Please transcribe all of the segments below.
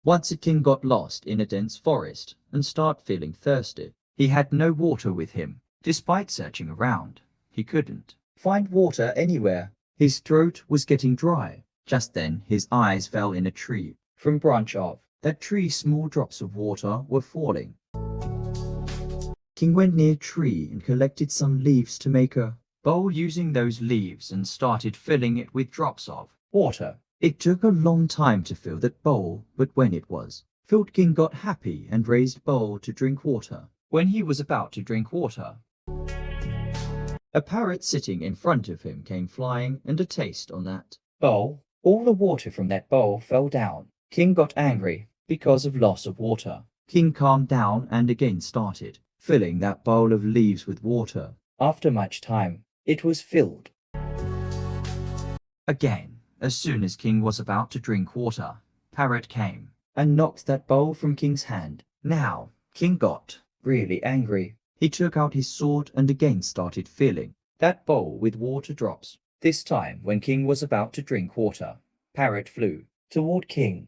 Once a king got lost in a dense forest and started feeling thirsty. He had no water with him. Despite searching around, he couldn't find water anywhere. His throat was getting dry. Just then his eyes fell in a tree. From branch of that tree small drops of water were falling. King went near a tree and collected some leaves to make a bowl using those leaves and started filling it with drops of water. It took a long time to fill that bowl, but when it was filled, King got happy and raised bowl to drink water. When he was about to drink water, a parrot sitting in front of him came flying and a taste on that bowl. All the water from that bowl fell down. King got angry because of loss of water. King calmed down and again started filling that bowl of leaves with water. After much time, it was filled again. As soon as King was about to drink water, Parrot came and knocked that bowl from King's hand. Now, King got really angry. He took out his sword and again started filling that bowl with water drops. This time, when King was about to drink water, Parrot flew toward King.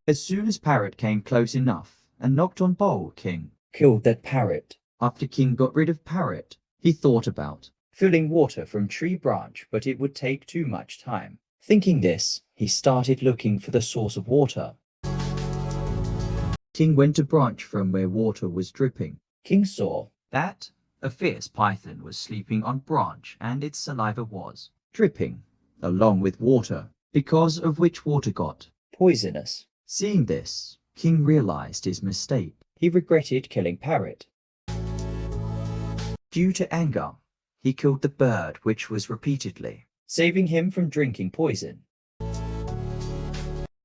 As soon as Parrot came close enough and knocked on bowl, King killed that parrot. After King got rid of Parrot, he thought about filling water from tree branch, but it would take too much time. Thinking this, he started looking for the source of water. King went to branch from where water was dripping. King saw that a fierce python was sleeping on branch and its saliva was dripping along with water, because of which water got poisonous. Seeing this, King realized his mistake. He regretted killing Parrot. Due to anger, he killed the bird, which was repeatedly saving him from drinking poison.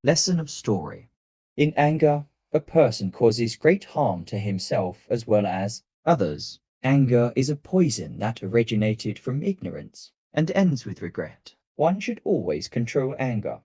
Lesson of story. In anger, a person causes great harm to himself as well as others. Anger is a poison that originated from ignorance and ends with regret. One should always control anger.